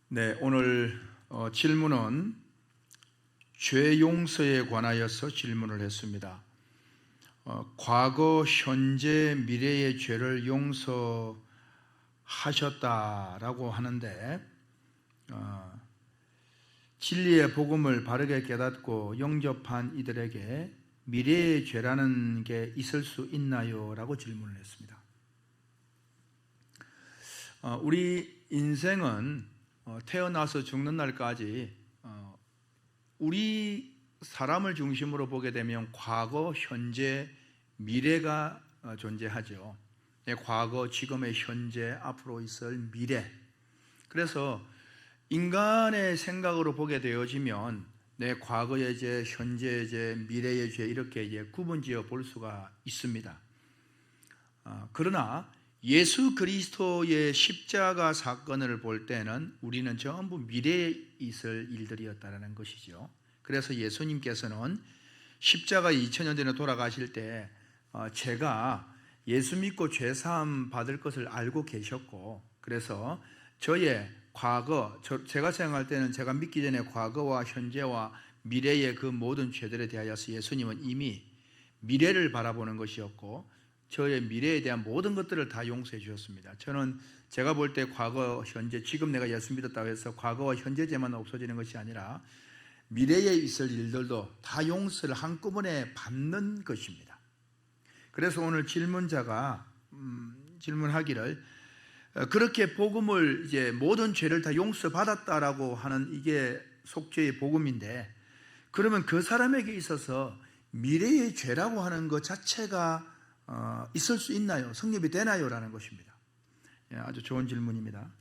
네, 오늘 질문은 죄 용서에 관하여서 질문을 했습니다. 과거, 현재, 미래의 죄를 용서하셨다라고 하는데 진리의 복음을 바르게 깨닫고 영접한 이들에게 미래의 죄라는 게 있을 수 있나요? 라고 질문을 했습니다. 우리 인생은 태어나서 죽는 날까지 우리 사람을 중심으로 보게 되면 과거, 현재, 미래가 존재하죠. 과거, 지금의 현재, 앞으로 있을 미래. 그래서 인간의 생각으로 보게 되어지면 내 과거의 죄, 현재의 죄, 미래의 죄 이렇게 구분지어 볼 수가 있습니다. 그러나 예수 그리스도의 십자가 사건을 볼 때는 우리는 전부 미래에 있을 일들이었다는 것이죠. 그래서 예수님께서는 십자가 2000년 전에 돌아가실 때 제가 예수 믿고 죄사함 받을 것을 알고 계셨고, 그래서 저의 과거, 제가 생각할 때는 제가 믿기 전에 과거와 현재와 미래의 그 모든 죄들에 대하여서 예수님은 이미 미래를 바라보는 것이었고 저의 미래에 대한 모든 것들을 다 용서해 주셨습니다. 저는 제가 볼 때 과거, 현재, 지금 내가 예수 믿었다고 해서 과거와 현재 죄만 없어지는 것이 아니라 미래에 있을 일들도 다 용서를 한꺼번에 받는 것입니다. 그래서 오늘 질문자가 질문하기를 그렇게 복음을 이제 모든 죄를 다 용서받았다라고 하는 이게 속죄의 복음인데, 그러면 그 사람에게 있어서 미래의 죄라고 하는 것 자체가 있을 수 있나요? 성립이 되나요? 라는 것입니다. 아주 좋은 질문입니다.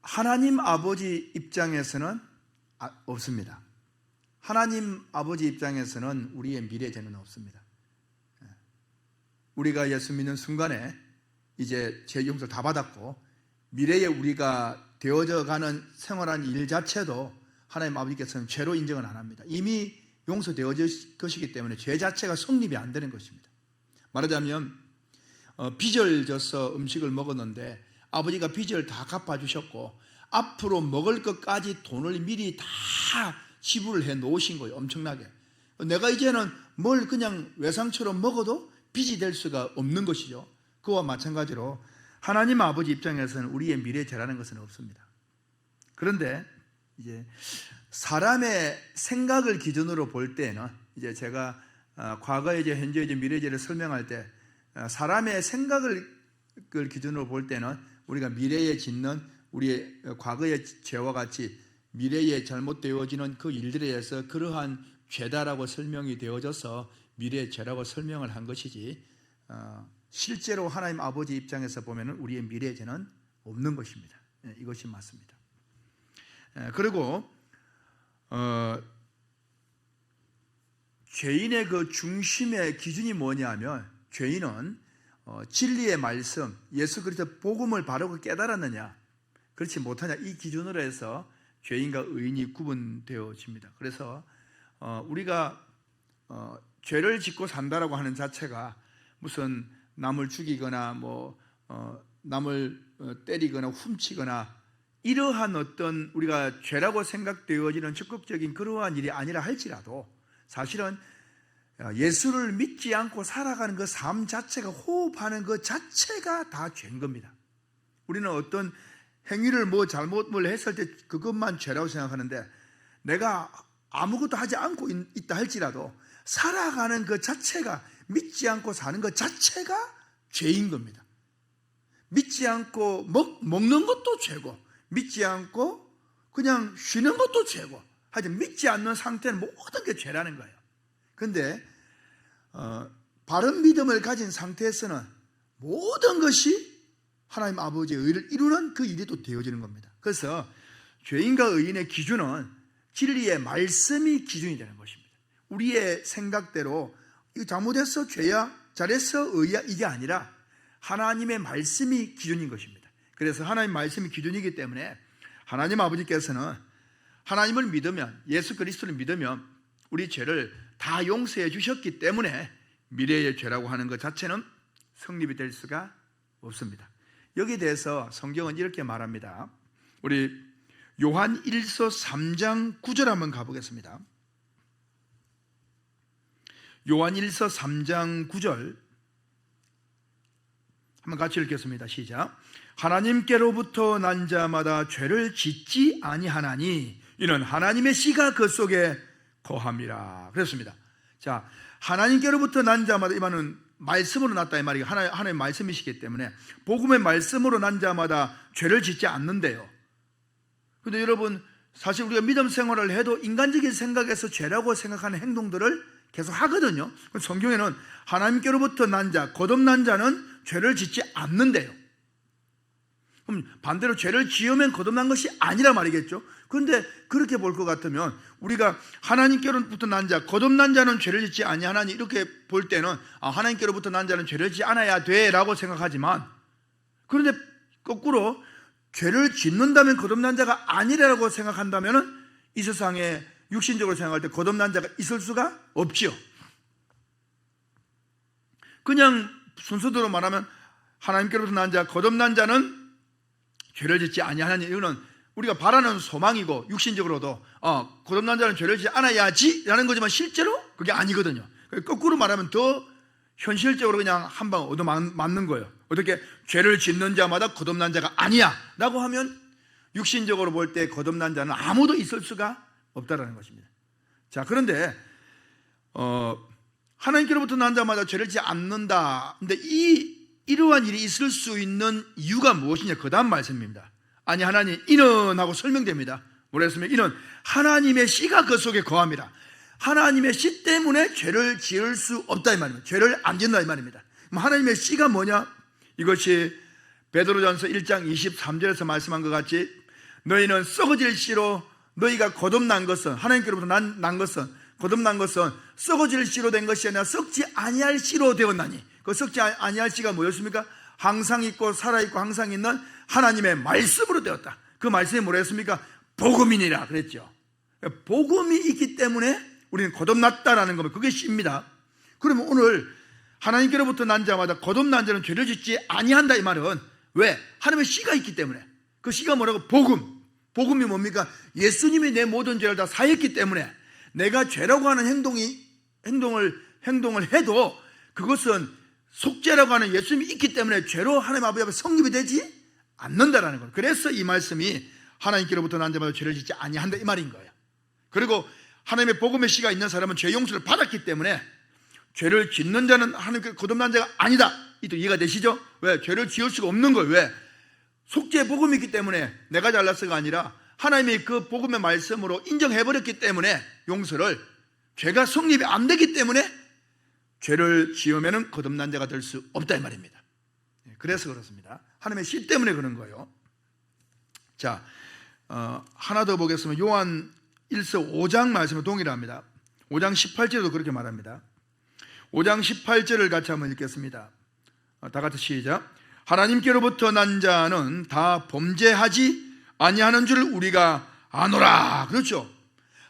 하나님 아버지 입장에서는 없습니다. 하나님 아버지 입장에서는 우리의 미래 죄는 없습니다. 우리가 예수 믿는 순간에 이제 죄 용서 다 받았고 미래에 우리가 되어져 가는 생활한 일 자체도 하나님 아버지께서는 죄로 인정을 안 합니다. 이미 용서되어질 것이기 때문에 죄 자체가 성립이 안 되는 것입니다. 말하자면 빚을 져서 음식을 먹었는데 아버지가 빚을 다 갚아주셨고 앞으로 먹을 것까지 돈을 미리 다 지불을 해 놓으신 거예요. 엄청나게. 내가 이제는 뭘 그냥 외상처럼 먹어도 빚이 될 수가 없는 것이죠. 그와 마찬가지로 하나님 아버지 입장에서는 우리의 미래죄라는 것은 없습니다. 그런데 이제 사람의 생각을 기준으로 볼 때는 이제 제가 과거의 죄, 현재의 죄, 미래의 죄를 설명할 때 사람의 생각을 기준으로 볼 때는 우리가 미래에 짓는 우리의 과거의 죄와 같이 미래에 잘못되어지는 그 일들에 의해서 그러한 죄다라고 설명이 되어져서 미래의 죄라고 설명을 한 것이지 실제로 하나님 아버지 입장에서 보면 우리의 미래의 죄는 없는 것입니다. 이것이 맞습니다. 그리고 죄인의 그 중심의 기준이 뭐냐면 죄인은 진리의 말씀, 예수 그리스도 복음을 바르고 깨달았느냐 그렇지 못하냐 이 기준으로 해서 죄인과 의인이 구분되어집니다. 그래서 우리가 죄를 짓고 산다라고 하는 자체가 무슨 남을 죽이거나 남을 때리거나 훔치거나 이러한 어떤 우리가 죄라고 생각되어지는 적극적인 그러한 일이 아니라 할지라도 사실은 예수를 믿지 않고 살아가는 그 삶 자체가 호흡하는 것 자체가 다 죄인 겁니다. 우리는 어떤 행위를 잘못을 했을 때 그것만 죄라고 생각하는데 내가 아무것도 하지 않고 있다 할지라도 살아가는 것 자체가 믿지 않고 사는 것 자체가 죄인 겁니다. 믿지 않고 먹는 것도 죄고 믿지 않고 그냥 쉬는 것도 죄고 하여튼 믿지 않는 상태는 모든 게 죄라는 거예요. 그런데 바른 믿음을 가진 상태에서는 모든 것이 하나님 아버지의 의를 이루는 그 일이 또 되어지는 겁니다. 그래서 죄인과 의인의 기준은 진리의 말씀이 기준이 되는 것입니다. 우리의 생각대로 이거 잘못했어 죄야 잘했어 의야 이게 아니라 하나님의 말씀이 기준인 것입니다. 그래서 하나님 말씀이 기준이기 때문에 하나님 아버지께서는 하나님을 믿으면, 예수 그리스도를 믿으면 우리 죄를 다 용서해 주셨기 때문에 미래의 죄라고 하는 것 자체는 성립이 될 수가 없습니다. 여기에 대해서 성경은 이렇게 말합니다. 우리 요한 1서 3장 9절 한번 가보겠습니다. 요한 1서 3장 9절 한번 같이 읽겠습니다. 시작. 하나님께로부터 난 자마다 죄를 짓지 아니하나니 이는 하나님의 씨가 그 속에 거함이라 그랬습니다. 자, 하나님께로부터 난 자마다, 이 말은 말씀으로 났다 이 말이에요. 하나님의 말씀이시기 때문에 복음의 말씀으로 난 자마다 죄를 짓지 않는데요. 그런데 여러분, 사실 우리가 믿음 생활을 해도 인간적인 생각에서 죄라고 생각하는 행동들을 계속 하거든요. 성경에는 하나님께로부터 난 자, 거듭난 자는 죄를 짓지 않는데요. 그럼 반대로 죄를 지으면 거듭난 것이 아니라 말이겠죠. 그런데 그렇게 볼 것 같으면 우리가 하나님께로부터 난 자, 거듭난 자는 죄를 짓지 아니하나니 이렇게 볼 때는 하나님께로부터 난 자는 죄를 짓지 않아야 돼라고 생각하지만, 그런데 거꾸로 죄를 짓는다면 거듭난 자가 아니라고 생각한다면 이 세상에 육신적으로 생각할 때 거듭난 자가 있을 수가 없지요. 그냥 순서대로 말하면 하나님께로부터 난 자, 거듭난 자는 죄를 짓지 아니하니, 이거는 우리가 바라는 소망이고 육신적으로도 거듭난 자는 죄를 짓지 않아야지라는 거지만 실제로 그게 아니거든요. 거꾸로 말하면 더 현실적으로 그냥 한 방 얻어 맞는 거예요. 어떻게 죄를 짓는 자마다 거듭난 자가 아니야 라고 하면 육신적으로 볼 때 거듭난 자는 아무도 있을 수가 없다라는 것입니다. 자, 그런데 하나님께로부터 난 자마다 죄를 짓지 않는다. 근데 이러한 일이 있을 수 있는 이유가 무엇이냐, 그 다음 말씀입니다. 아니 하나님, 이는 하고 설명됩니다. 뭐랬으면 이는 하나님의 씨가 그 속에 거합니다. 하나님의 씨 때문에 죄를 지을 수 없다 이 말입니다. 죄를 안 짓는다 이 말입니다. 그럼 하나님의 씨가 뭐냐? 이것이 베드로전서 1장 23절에서 말씀한 것 같이 너희는 썩어질 씨로, 너희가 거듭난 것은, 하나님께로부터 난 것은, 거듭난 것은 썩어질 씨로 된 것이 아니라 썩지 아니할 씨로 되었나니, 그 썩지 아니할 씨가 뭐였습니까? 항상 있고 살아있고 항상 있는 하나님의 말씀으로 되었다. 그 말씀이 뭐라 했습니까? 복음이니라 그랬죠. 복음이 있기 때문에 우리는 거듭났다라는 겁니다. 그게 씨입니다. 그러면 오늘 하나님께로부터 난 자마다 거듭난 자는 죄를 짓지 아니한다 이 말은 왜? 하나님의 씨가 있기 때문에. 그 씨가 뭐라고? 복음. 복음이 뭡니까? 예수님이 내 모든 죄를 다 사했기 때문에 내가 죄라고 하는 행동을 해도 그것은 속죄라고 하는 예수님이 있기 때문에 죄로 하나님 아버지 앞에 성립이 되지 않는다라는 거예요. 그래서 이 말씀이 하나님께로부터 난 자마다 죄를 짓지 아니한다 이 말인 거예요. 그리고 하나님의 복음의 씨가 있는 사람은 죄 용서를 받았기 때문에 죄를 짓는 자는 하나님께 거듭난 자가 아니다. 이도 이해가 되시죠? 왜? 죄를 지을 수가 없는 거예요. 왜? 속죄 복음이 있기 때문에 내가 잘났어가 아니라 하나님이 그 복음의 말씀으로 인정해버렸기 때문에 용서를, 죄가 성립이 안 되기 때문에 죄를 지으면 거듭난 자가 될 수 없다 이 말입니다. 그래서 그렇습니다. 하나님의 씨 때문에 그런 거예요. 자, 하나 더 보겠습니다. 요한 1서 5장 말씀은 동일합니다. 5장 18절에도 그렇게 말합니다. 5장 18절을 같이 한번 읽겠습니다. 다 같이 시작. 하나님께로부터 난 자는 다 범죄하지 아니하는 줄 우리가 아노라. 그렇죠.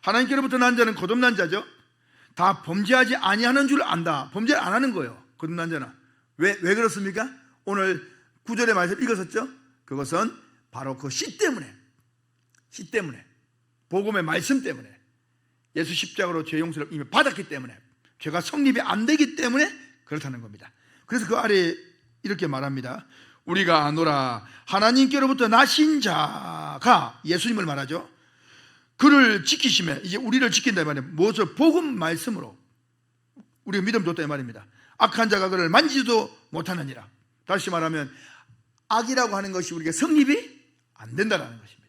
하나님께로부터 난 자는 거듭난 자죠. 다 범죄하지 아니하는 줄 안다. 범죄를 안 하는 거예요. 거듭난 자는. 왜 그렇습니까? 오늘 9절의 말씀 읽었었죠? 그것은 바로 그 씨 때문에, 복음의 말씀 때문에, 예수 십자가로 죄 용서를 이미 받았기 때문에, 죄가 성립이 안 되기 때문에 그렇다는 겁니다. 그래서 그 아래에 이렇게 말합니다. 우리가 아노라. 하나님께로부터 나신 자가 예수님을 말하죠. 그를 지키시면 이제 우리를 지킨다 이 말이에요. 무엇을? 복음 말씀으로 우리가 믿음 줬다 이 말입니다. 악한 자가 그를 만지지도 못하느니라. 다시 말하면 악이라고 하는 것이 우리가 성립이 안 된다는 것입니다.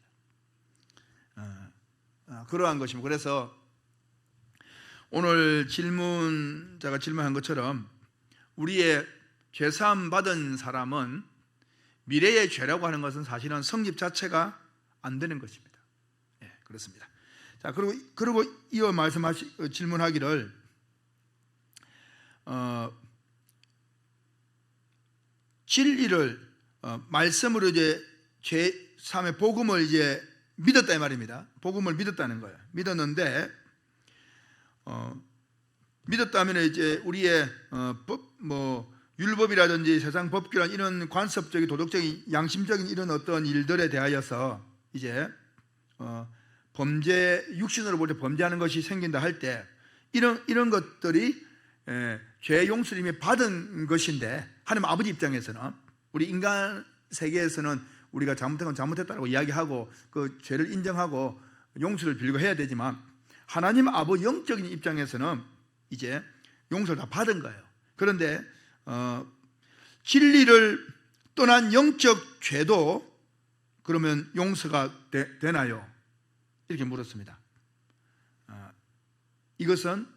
그러한 것입니다. 그래서 오늘 제가 질문한 것처럼 우리의 죄사함 받은 사람은 미래의 죄라고 하는 것은 사실은 성립 자체가 안 되는 것입니다. 예, 그렇습니다. 자, 그리고 이어 질문하기를 진리를 말씀으로 이제 죄 사함의 복음을 이제 믿었다 이 말입니다. 복음을 믿었다는 거예요. 믿었는데 믿었다면 이제 우리의 율법이라든지 세상 법규란 이런 관습적인 도덕적인 양심적인 이런 어떤 일들에 대하여서 이제 범죄 육신으로 볼 때 범죄하는 것이 생긴다 할 때 이런 것들이 죄 용서를 이미 받은 것인데 하나님 아버지 입장에서는 우리 인간 세계에서는 우리가 잘못한 건 잘못했다고 이야기하고 그 죄를 인정하고 용서를 빌고 해야 되지만 하나님 아버지 영적인 입장에서는 이제 용서를 다 받은 거예요. 그런데 진리를 떠난 영적 죄도 그러면 용서가 되나요? 이렇게 물었습니다. 이것은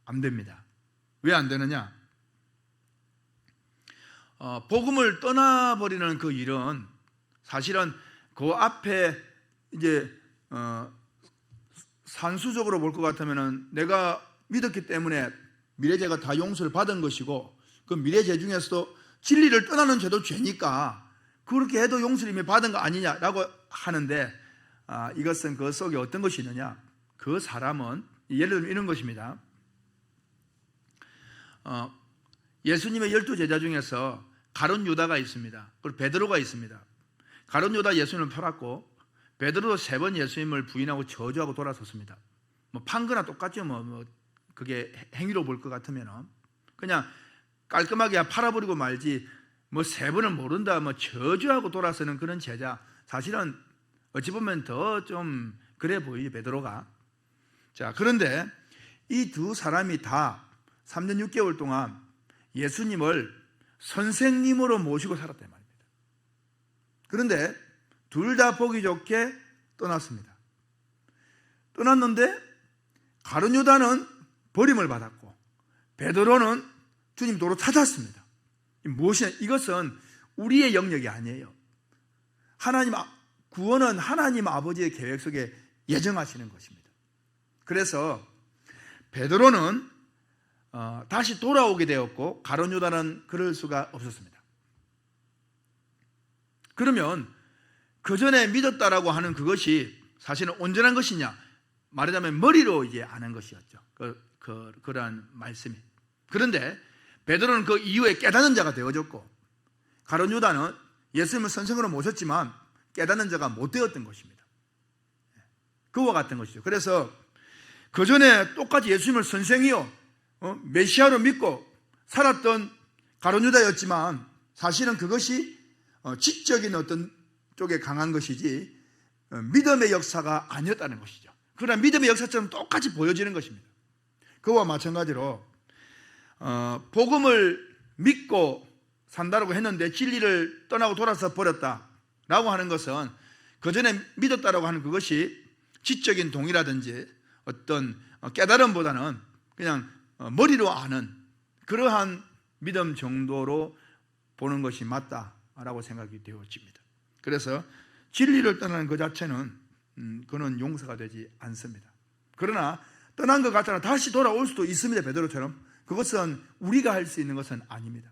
안 됩니다. 왜 안 되느냐? 복음을 떠나버리는 그 일은 사실은 그 앞에 이제 산수적으로 볼 것 같으면은 내가 믿었기 때문에 미래죄가 다 용서를 받은 것이고 그 미래죄 중에서도 진리를 떠나는 죄도 죄니까 그렇게 해도 용서를 이미 받은 거 아니냐라고 하는데 이것은 그 속에 어떤 것이 있느냐? 그 사람은 예를 들면 이런 것입니다. 예수님의 12제자 중에서 가룟 유다가 있습니다. 그리고 베드로가 있습니다. 가룟 유다 예수님을 팔았고 베드로도 3번 예수님을 부인하고 저주하고 돌아섰습니다. 뭐 판거나 똑같죠. 그게 행위로 볼 것 같으면 그냥 깔끔하게 팔아버리고 말지 뭐 3번은 모른다 저주하고 돌아서는 그런 제자, 사실은 어찌 보면 더 좀 그래 보이죠, 베드로가. 자, 그런데 이 두 사람이 다 3년 6개월 동안 예수님을 선생님으로 모시고 살았단 말입니다. 그런데 둘 다 보기 좋게 떠났습니다. 떠났는데 가룟 유다는 버림을 받았고 베드로는 주님 도로 찾았습니다. 무엇이냐? 이것은 우리의 영역이 아니에요. 구원은 하나님 아버지의 계획 속에 예정하시는 것입니다. 그래서 베드로는 다시 돌아오게 되었고 가룟 유다는 그럴 수가 없었습니다. 그러면 그 전에 믿었다라고 하는 그것이 사실은 온전한 것이냐? 말하자면 머리로 이제 아는 것이었죠. 그러한 말씀이. 그런데 베드로는 그 이후에 깨닫는 자가 되어졌고 가룟 유다는 예수님을 선생으로 모셨지만 깨닫는 자가 못 되었던 것입니다. 그와 같은 것이죠. 그래서 그 전에 똑같이 예수님을 선생이요 메시아로 믿고 살았던 가룟 유다였지만 사실은 그것이 지적인 어떤 쪽에 강한 것이지 믿음의 역사가 아니었다는 것이죠. 그러나 믿음의 역사처럼 똑같이 보여지는 것입니다. 그와 마찬가지로 복음을 믿고 산다라고 했는데 진리를 떠나고 돌아서 버렸다라고 하는 것은 그 전에 믿었다라고 하는 그것이 지적인 동의라든지 어떤 깨달음보다는 그냥 머리로 아는 그러한 믿음 정도로 보는 것이 맞다라고 생각이 되어집니다. 그래서 진리를 떠나는 그 자체는 그는 용서가 되지 않습니다. 그러나 떠난 것 같아도 다시 돌아올 수도 있습니다. 베드로처럼. 그것은 우리가 할 수 있는 것은 아닙니다.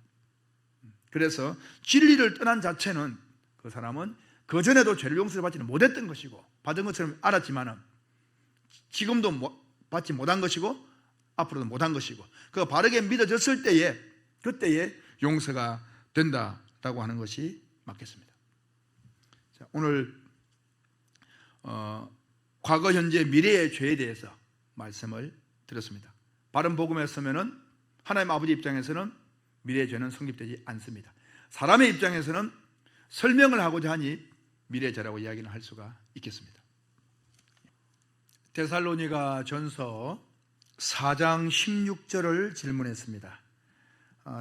그래서 진리를 떠난 자체는 그 사람은 그 전에도 죄를 용서를 받지는 못했던 것이고 받은 것처럼 알았지만 지금도 받지 못한 것이고 앞으로도 못한 것이고 그가 바르게 믿어졌을 때에 그때에 용서가 된다라고 하는 것이 맞겠습니다. 자, 오늘 과거, 현재, 미래의 죄에 대해서 말씀을 드렸습니다. 바른 복음에 서면은 하나님 아버지 입장에서는 미래의 죄는 성립되지 않습니다. 사람의 입장에서는 설명을 하고자 하니 미래의 죄라고 이야기는 할 수가 있겠습니다. 데살로니가 전서 4장 16절을 질문했습니다.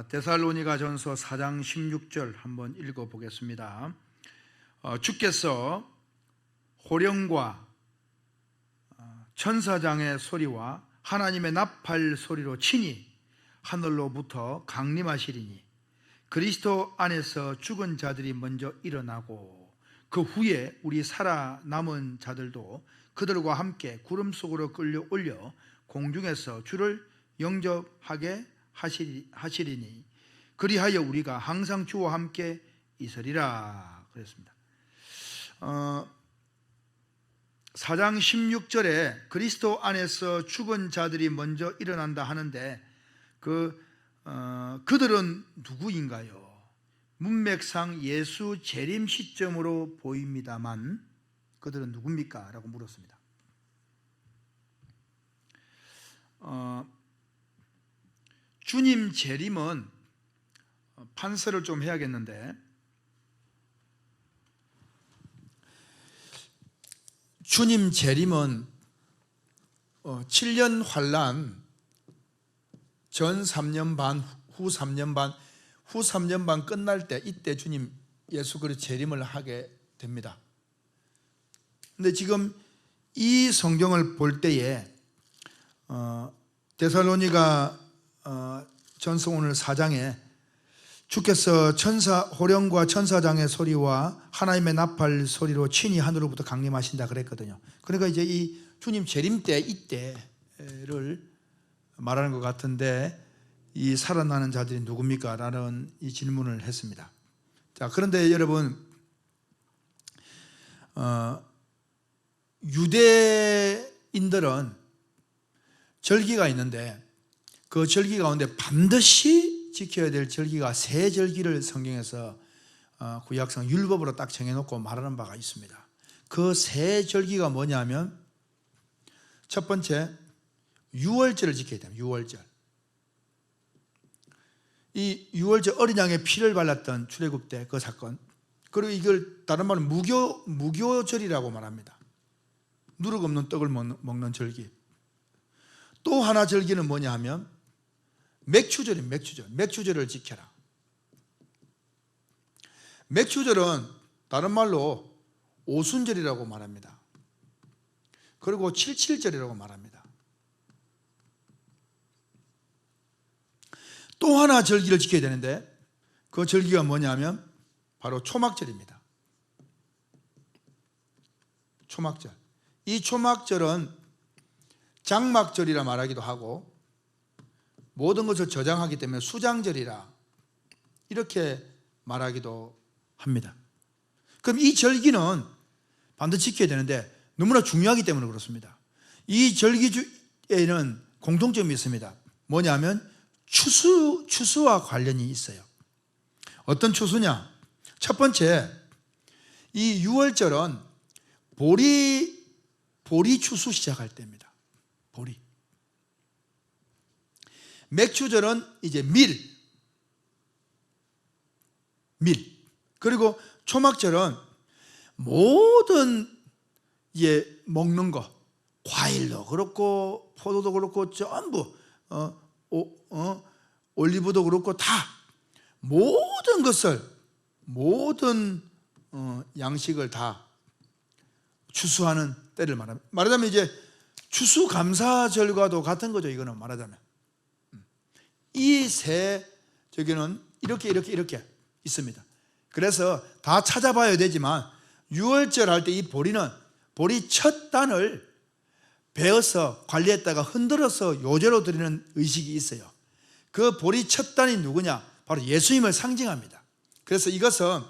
데살로니가 전서 4장 16절 한번 읽어보겠습니다. 주께서 호령과 천사장의 소리와 하나님의 나팔 소리로 친히 하늘로부터 강림하시리니 그리스도 안에서 죽은 자들이 먼저 일어나고 그 후에 우리 살아남은 자들도 그들과 함께 구름 속으로 끌려 올려 공중에서 주를 영접하게 하시리니 그리하여 우리가 항상 주와 함께 있으리라 그랬습니다. 4장 16절에 그리스도 안에서 죽은 자들이 먼저 일어난다 하는데 그들은 누구인가요? 문맥상 예수 재림 시점으로 보입니다만 그들은 누굽니까? 라고 물었습니다. 주님 재림은 판서를 좀 해야겠는데, 주님 재림은 7년 환란 전 3년 반, 후 3년 반, 후 3년 반 끝날 때, 이때 주님 예수 그리스도 재림을 하게 됩니다. 근데 지금 이 성경을 볼 때에 데살로니가 전서 오늘 4장에 주께서 호령과 천사장의 소리와 하나님의 나팔 소리로 친히 하늘로부터 강림하신다 그랬거든요. 그러니까 이제 이 주님 재림 때, 이때를 말하는 것 같은데, 이 살아나는 자들이 누굽니까? 라는 이 질문을 했습니다. 자, 그런데 여러분, 유대인들은 절기가 있는데 그 절기 가운데 반드시 지켜야 될 절기가 세 절기를 성경에서 구약성 율법으로 딱 정해놓고 말하는 바가 있습니다. 그 세 절기가 뭐냐면, 첫 번째 유월절을 지켜야 됩니다. 유월절. 이 유월절, 어린 양의 피를 발랐던 출애굽 때 그 사건, 그리고 이걸 다른 말로 무교절이라고 말합니다. 누룩 없는 떡을 먹는 절기. 또 하나 절기는 뭐냐 하면 맥추절입니다. 맥추절을 지켜라. 맥추절은 다른 말로 오순절이라고 말합니다. 그리고 칠칠절이라고 말합니다. 또 하나 절기를 지켜야 되는데 그 절기가 뭐냐면 바로 초막절입니다. 초막절. 이 초막절은 장막절이라 말하기도 하고 모든 것을 저장하기 때문에 수장절이라 이렇게 말하기도 합니다. 그럼 이 절기는 반드시 지켜야 되는데 너무나 중요하기 때문에 그렇습니다. 이 절기에는 공통점이 있습니다. 뭐냐면 추수와 관련이 있어요. 어떤 추수냐? 첫 번째, 이 6월절은 보리 추수 시작할 때입니다. 보리. 맥추절은 이제 밀. 그리고 초막절은 모든 먹는 거, 과일도 그렇고 포도도 그렇고 전부 올리브도 그렇고 다 모든 것을, 모든 양식을 다 추수하는 때를 말합니다. 말하자면 이제 추수감사절과도 같은 거죠. 이거는 말하자면 이 세 저기는 이렇게 있습니다. 그래서 다 찾아봐야 되지만 6월절 할 때 이 보리 첫 단을 베어서 관리했다가 흔들어서 요제로 드리는 의식이 있어요. 그 보리 첫 단이 누구냐? 바로 예수님을 상징합니다. 그래서 이것은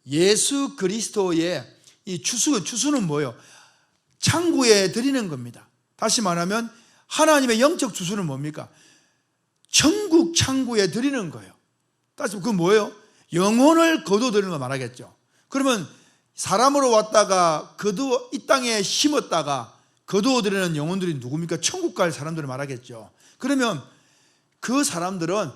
예수 그리스도의 이 추수는 뭐예요? 창고에 드리는 겁니다. 다시 말하면 하나님의 영적 추수는 뭡니까? 천국 창고에 드리는 거예요. 따지면 그건 뭐예요? 영혼을 거두드리는 거 말하겠죠. 그러면 사람으로 왔다가 이 땅에 심었다가 거두어드리는 영혼들이 누굽니까? 천국 갈 사람들을 말하겠죠. 그러면 그 사람들은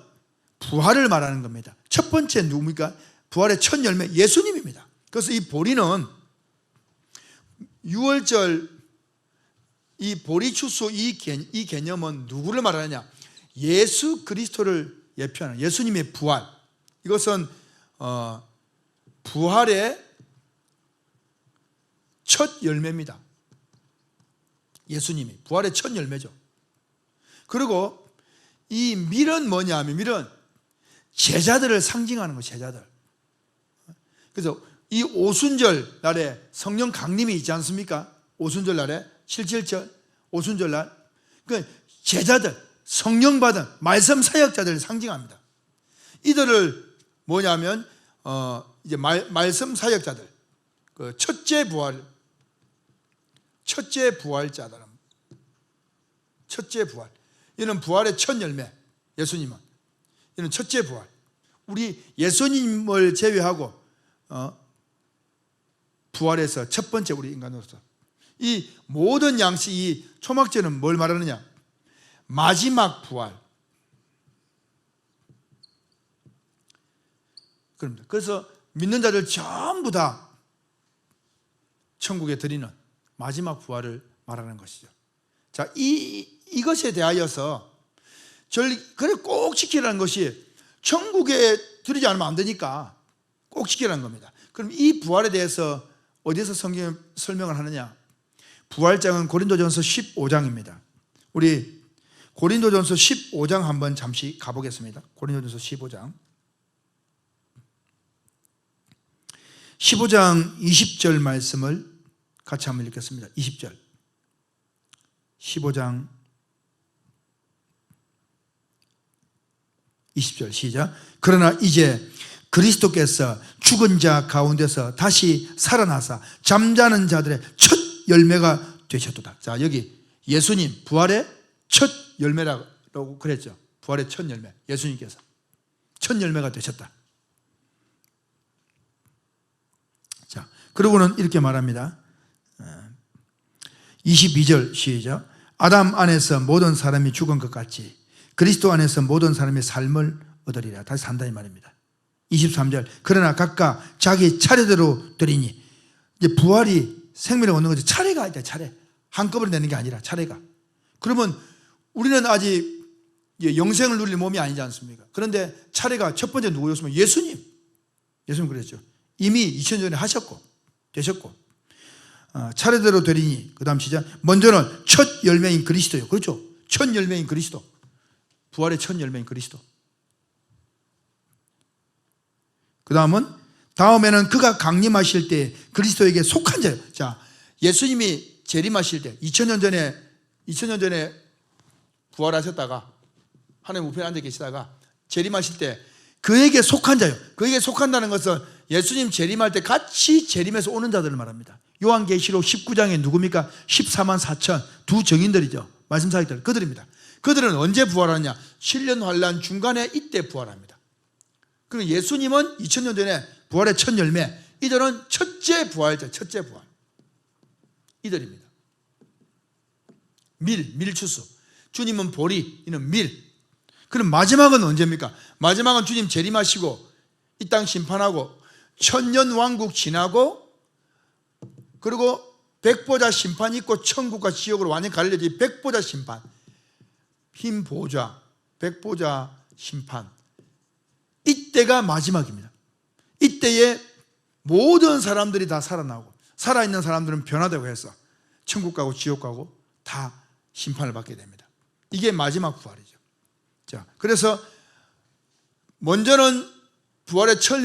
부활을 말하는 겁니다. 첫 번째 누굽니까? 부활의 첫 열매 예수님입니다. 그래서 이 보리는 6월절 이 보리 추수 이 개념은 누구를 말하느냐? 예수 그리스도를 예표하는 예수님의 부활. 이것은 부활의 첫 열매입니다. 예수님이 부활의 첫 열매죠. 그리고 이 밀은 뭐냐 하면 밀은 제자들을 상징하는 거예요. 제자들. 그래서 이 오순절 날에 성령 강림이 있지 않습니까? 오순절 날에 7.7절 오순절 날 그 제자들, 성령 받은 말씀 사역자들을 상징합니다. 이들을 뭐냐면 이제 말씀 사역자들, 그 첫째 부활 첫째 부활자다. 첫째 부활. 이는 부활의 첫 열매. 예수님은 이는 첫째 부활. 우리 예수님을 제외하고 부활해서 첫 번째 우리 인간으로서 이 모든 양식, 이 초막절은 뭘 말하느냐? 마지막 부활. 그래서 믿는 자들 전부 다 천국에 드리는 마지막 부활을 말하는 것이죠. 자, 이것에 대하여서 그래 꼭 지키라는 것이 천국에 드리지 않으면 안 되니까 꼭 지키라는 겁니다. 그럼 이 부활에 대해서 어디서 성경에 설명을 하느냐? 부활장은 고린도전서 15장입니다. 우리 고린도전서 15장 한번 잠시 가보겠습니다. 고린도전서 15장 20절 말씀을 같이 한번 읽겠습니다. 20절 15장 20절 시작. 그러나 이제 그리스도께서 죽은 자 가운데서 다시 살아나사 잠자는 자들의 첫 열매가 되셨도다. 자, 여기 예수님 부활의 첫 열매라고 그랬죠. 부활의 첫 열매, 예수님께서 첫 열매가 되셨다. 자, 그러고는 이렇게 말합니다. 22절 시작. 아담 안에서 모든 사람이 죽은 것 같이 그리스도 안에서 모든 사람이 삶을 얻으리라. 다시 산다 이 말입니다. 23절. 그러나 각각 자기 차례대로 드리니, 이제 부활이 생명을 얻는 거죠. 차례가 있다. 차례. 한꺼번에 내는 게 아니라 차례가. 그러면 우리는 아직 영생을 누릴 몸이 아니지 않습니까? 그런데 차례가 첫 번째 누구였으면 예수님 그랬죠. 이미 2000년 전에 하셨고 되셨고, 차례대로 되리니, 그 다음 시작. 먼저는 첫 열매인 그리스도요. 그렇죠. 첫 열매인 그리스도. 부활의 첫 열매인 그리스도. 그 다음에는 그가 강림하실 때 그리스도에게 속한 자요. 자, 예수님이 재림하실 때 2000년 전에 부활하셨다가 하나님 우편에 앉아 계시다가 재림하실 때 그에게 속한 자요. 그에게 속한다는 것은 예수님 재림할 때 같이 재림해서 오는 자들을 말합니다. 요한계시록 19장에 누굽니까? 14만 4천 두 정인들이죠. 말씀사역들, 그들입니다. 그들은 언제 부활하느냐? 7년 환란 중간에 이때 부활합니다. 그리고 예수님은 2000년 전에 부활의 첫 열매, 이들은 첫째 부활자, 첫째 부활. 이들입니다. 밀추수. 주님은 보리, 이는 밀. 그럼 마지막은 언제입니까? 마지막은 주님 재림하시고 이 땅 심판하고 천년 왕국 지나고, 그리고 백보자 심판이 있고 천국과 지옥으로 완전히 갈려진 백보자 심판, 흰 보좌, 백보자 심판, 이때가 마지막입니다. 이때에 모든 사람들이 다 살아나고 살아있는 사람들은 변화되고 해서 천국 가고 지옥 가고 다 심판을 받게 됩니다. 이게 마지막 부활이죠. 자, 그래서 먼저는 부활의 첫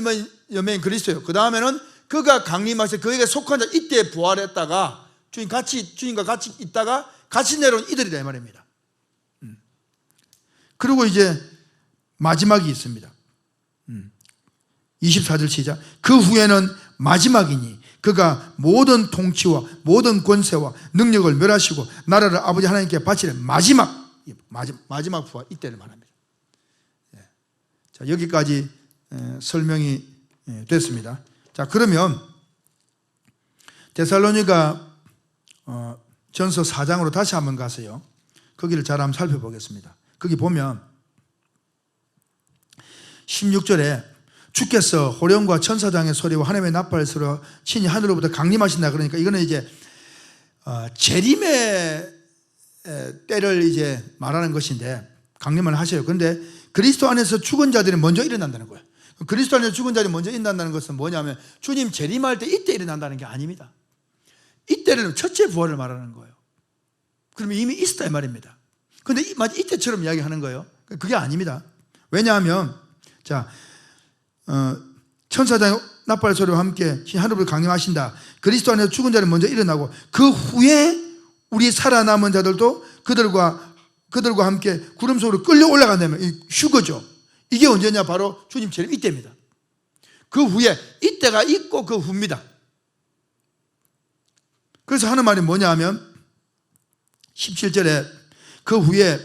열매인 그리스도예요. 그 다음에는 그가 강림하셔서 그에게 속한 자, 이때 부활했다가 주님과 같이 있다가 같이 내려온 이들이다 이 말입니다. 그리고 이제 마지막이 있습니다. 24절 시작. 그 후에는 마지막이니 그가 모든 통치와 모든 권세와 능력을 멸하시고 나라를 아버지 하나님께 바치는 마지막 부활, 이때를 말합니다. 자, 여기까지 설명이 됐습니다. 자, 그러면 데살로니가 전서 4장으로 다시 한번 가세요. 거기를 잘 한번 살펴보겠습니다. 거기 보면 16절에 주께서 호령과 천사장의 소리와 하나님의 나팔 소리와 친히 하늘로부터 강림하신다. 그러니까 이거는 이제 재림의 때를 이제 말하는 것인데 강림을 하셔요. 그런데 그리스도 안에서 죽은 자들이 먼저 일어난다는 거예요. 그리스도 안에서 죽은 자들이 먼저 일어난다는 것은 뭐냐면 주님 재림할 때 이때 일어난다는 게 아닙니다. 이때는 첫째 부활을 말하는 거예요. 그러면 이미 있었다 이 말입니다. 그런데 마치 이때처럼 이야기하는 거예요. 그게 아닙니다. 왜냐하면 자, 천사장의 나팔 소리와 함께 하늘을 강림하신다. 그리스도 안에서 죽은 자는 먼저 일어나고 그 후에 우리 살아남은 자들도 그들과 함께 구름 속으로 끌려 올라간다면 휴거죠. 이게 언제냐? 바로 주님 재림 이때입니다. 그 후에 이때가 있고 그 후입니다. 그래서 하는 말이 뭐냐 하면 17절에 그 후에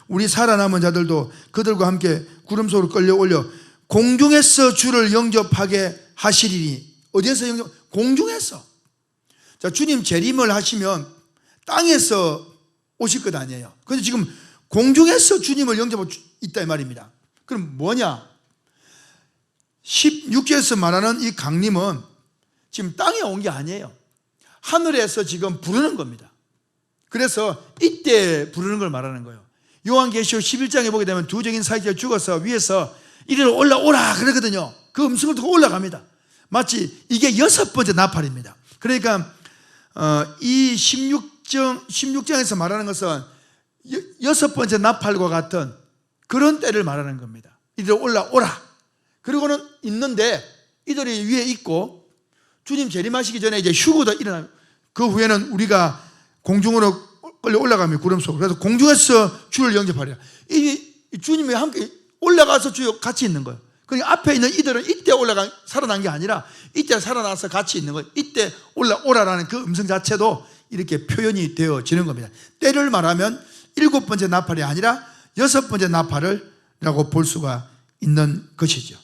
우리 살아남은 자들도 그들과 함께 구름 속으로 끌려 올려 공중에서 주를 영접하게 하시리니. 어디에서 영접? 공중에서. 자, 주님 재림을 하시면 땅에서 오실 것 아니에요. 그런데 지금 공중에서 주님을 영접하고 있다 이 말입니다. 그럼 뭐냐? 16절에서 말하는 이 강림은 지금 땅에 온 게 아니에요. 하늘에서 지금 부르는 겁니다. 그래서 이때 부르는 걸 말하는 거예요. 요한계시록 11장에 보게 되면 두 적인 사이가 죽어서 위에서 이리로 올라오라 그러거든요. 그 음성을 듣고 올라갑니다. 마치 이게 6번째 나팔입니다. 그러니까 이 16장에서 말하는 것은 6번째 나팔과 같은 그런 때를 말하는 겁니다. 이리로 올라오라. 그리고는 있는데 이들이 위에 있고 주님 재림하시기 전에 이제 휴거도 일어나요. 그 후에는 우리가 공중으로 끌려 올라가면 구름 속으로. 그래서 공중에서 주를 영접하리라. 이 주님이 함께 올라가서 주요 같이 있는 거예요. 그러니까 앞에 있는 이들은 이때 살아난 게 아니라 이때 살아나서 같이 있는 거예요. 이때 올라오라라는 그 음성 자체도 이렇게 표현이 되어지는 겁니다. 때를 말하면 7번째 나팔이 아니라 6번째 나팔이라고 볼 수가 있는 것이죠.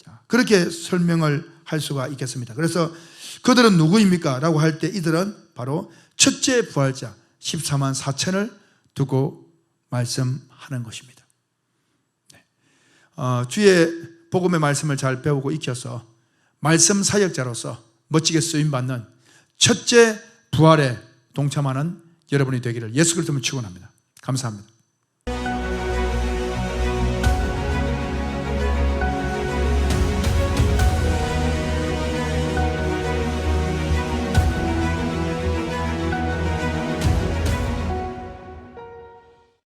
자, 그렇게 설명을 할 수가 있겠습니다. 그래서 그들은 누구입니까? 라고 할 때 이들은 바로 첫째 부활자 14만 4천을 두고 말씀하는 것입니다. 네. 주의 복음의 말씀을 잘 배우고 익혀서 말씀 사역자로서 멋지게 쓰임받는 첫째 부활에 동참하는 여러분이 되기를 예수 그리스도로 축원합니다. 감사합니다.